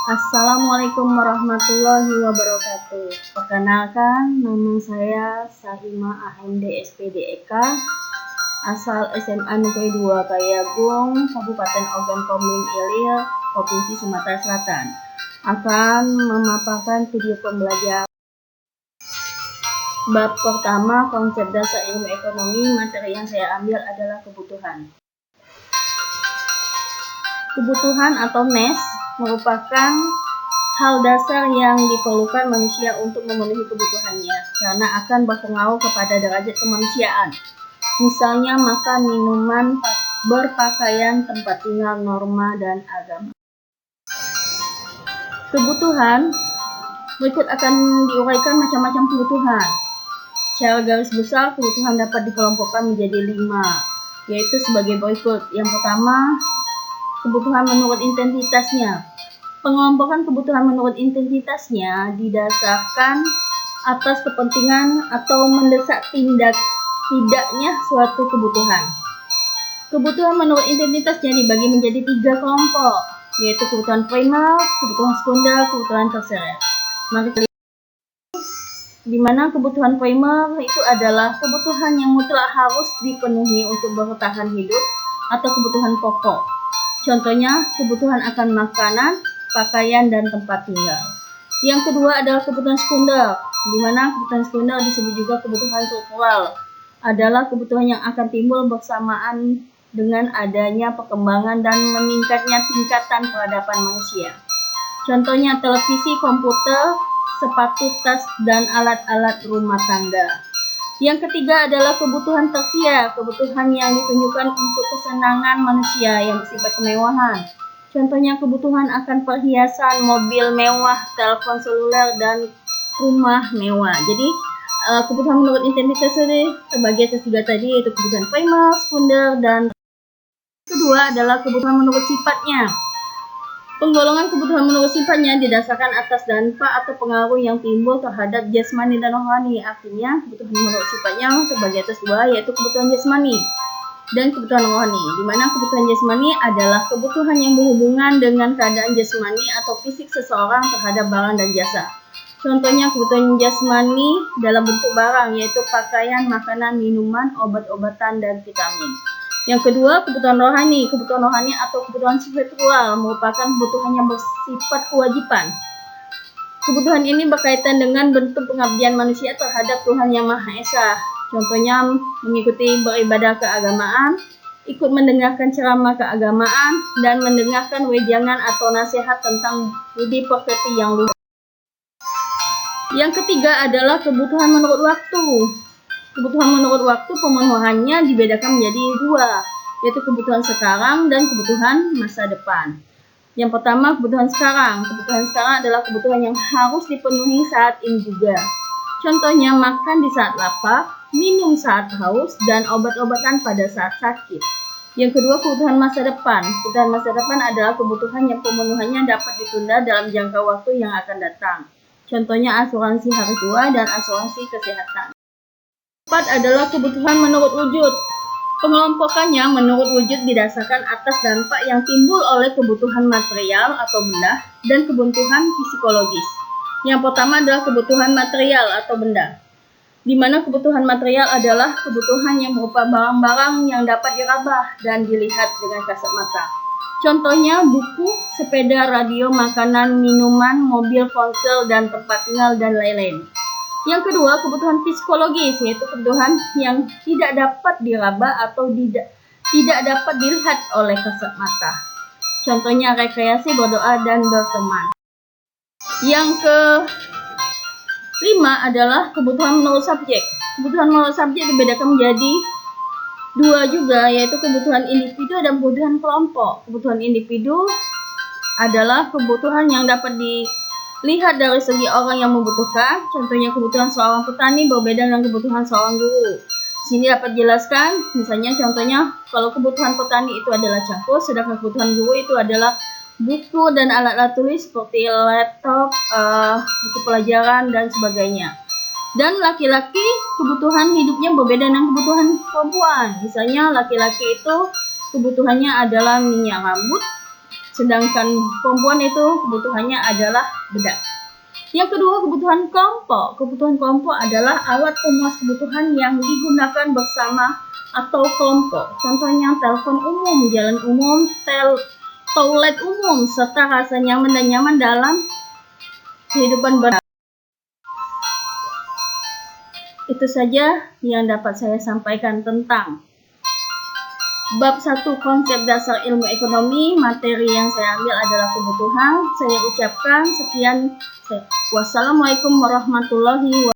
Assalamualaikum warahmatullahi wabarakatuh. Perkenalkan, nama saya Sahima AMD SPDEK, asal SMA Negeri 2 Kayagung, Kabupaten Ogan Komering Ilir, Provinsi Sumatera Selatan. Akan memaparkan video pembelajaran bab pertama, konsep dasar ilmu ekonomi. Materi yang saya ambil adalah kebutuhan. Kebutuhan atau needs merupakan hal dasar yang diperlukan manusia untuk memenuhi kebutuhannya karena akan berpengaruh kepada derajat kemanusiaan. Misalnya makan, minuman, berpakaian, tempat tinggal, norma, dan agama. Kebutuhan berikut akan diuraikan macam-macam kebutuhan. Secara garis besar, kebutuhan dapat dikelompokkan menjadi 5, yaitu sebagai berikut. Yang pertama, kebutuhan menurut intensitasnya. Pengelompokan kebutuhan menurut intensitasnya didasarkan atas kepentingan atau mendesak tidaknya suatu kebutuhan. Kebutuhan menurut intensitasnya dibagi menjadi 3 kelompok, yaitu kebutuhan primer, kebutuhan sekunder, kebutuhan tersier. Di mana kebutuhan primer itu adalah kebutuhan yang mutlak harus dipenuhi untuk bertahan hidup atau kebutuhan pokok. Contohnya, kebutuhan akan makanan, pakaian, dan tempat tinggal. Yang kedua adalah kebutuhan sekunder, di mana kebutuhan sekunder disebut juga kebutuhan struktural, adalah kebutuhan yang akan timbul bersamaan dengan adanya perkembangan dan meningkatnya tingkatan peradaban manusia. Contohnya televisi, komputer, sepatu, tas, dan alat-alat rumah tangga. Yang ketiga adalah kebutuhan tersier, kebutuhan yang ditunjukkan untuk kesenangan manusia yang bersifat kemewahan. Contohnya kebutuhan akan perhiasan, mobil mewah, telepon seluler, dan rumah mewah. Jadi kebutuhan menurut intensitas ini terbagi atas 3 tadi, yaitu kebutuhan primer, sekunder, dan kedua adalah kebutuhan menurut sifatnya. Penggolongan kebutuhan menurut sifatnya didasarkan atas dampak atau pengaruh yang timbul terhadap jasmani dan rohani. Artinya, kebutuhan menurut sifatnya terbagi atas 2, yaitu kebutuhan jasmani dan kebutuhan rohani. Di mana kebutuhan jasmani adalah kebutuhan yang berhubungan dengan keadaan jasmani atau fisik seseorang terhadap barang dan jasa. Contohnya kebutuhan jasmani dalam bentuk barang, yaitu pakaian, makanan, minuman, obat-obatan, dan vitamin. Yang kedua, kebutuhan rohani. Kebutuhan rohani atau kebutuhan spiritual merupakan kebutuhan yang bersifat kewajiban. Kebutuhan ini berkaitan dengan bentuk pengabdian manusia terhadap Tuhan Yang Maha Esa. Contohnya mengikuti beribadah keagamaan, ikut mendengarkan ceramah keagamaan, dan mendengarkan wejangan atau nasihat tentang budi pekerti yang luhur. Yang ketiga adalah kebutuhan menurut waktu. Kebutuhan menurut waktu pemenuhannya dibedakan menjadi 2, yaitu kebutuhan sekarang dan kebutuhan masa depan. Yang pertama, kebutuhan sekarang. Kebutuhan sekarang adalah kebutuhan yang harus dipenuhi saat ini juga. Contohnya makan di saat lapar, minum saat haus, dan obat-obatan pada saat sakit. Yang kedua, kebutuhan masa depan. Kebutuhan masa depan adalah kebutuhan yang pemenuhannya dapat ditunda dalam jangka waktu yang akan datang. Contohnya asuransi hari tua dan asuransi kesehatan. 4 adalah kebutuhan menurut wujud. Pengelompokannya menurut wujud didasarkan atas dampak yang timbul oleh kebutuhan material atau benda dan kebutuhan psikologis. Yang pertama adalah kebutuhan material atau benda, di mana kebutuhan material adalah kebutuhan yang berupa barang-barang yang dapat diraba dan dilihat dengan kasat mata. Contohnya buku, sepeda, radio, makanan, minuman, mobil, ponsel, dan tempat tinggal, dan lain-lain. Yang kedua, kebutuhan psikologis, yaitu kebutuhan yang tidak dapat diraba atau tidak dapat dilihat oleh kasat mata. Contohnya rekreasi, berdoa, dan berteman. Yang kelima adalah kebutuhan menurut subjek. Kebutuhan menurut subjek dibedakan menjadi 2 juga, yaitu kebutuhan individu dan kebutuhan kelompok. Kebutuhan individu adalah kebutuhan yang dapat dilihat dari segi orang yang membutuhkan. Contohnya kebutuhan seorang petani berbeda dengan kebutuhan seorang guru. Sini dapat dijelaskan, misalnya contohnya kalau kebutuhan petani itu adalah cangkul, sedangkan kebutuhan guru itu adalah buku dan alat-alat tulis seperti laptop, buku pelajaran, dan sebagainya. Dan laki-laki kebutuhan hidupnya berbeda dengan kebutuhan perempuan. Misalnya laki-laki itu kebutuhannya adalah minyak rambut, Sedangkan perempuan itu kebutuhannya adalah bedak. Yang kedua, kebutuhan kelompok. Kebutuhan kelompok adalah alat pemuas kebutuhan yang digunakan bersama atau kelompok. Contohnya telepon umum, jalan umum, toilet umum, serta rasa nyaman dan nyaman dalam kehidupan bersama. Itu saja yang dapat saya sampaikan tentang bab 1 konsep dasar ilmu ekonomi. Materi yang saya ambil adalah kebutuhan. Saya ucapkan sekian. Wassalamualaikum warahmatullahi wabarakatuh.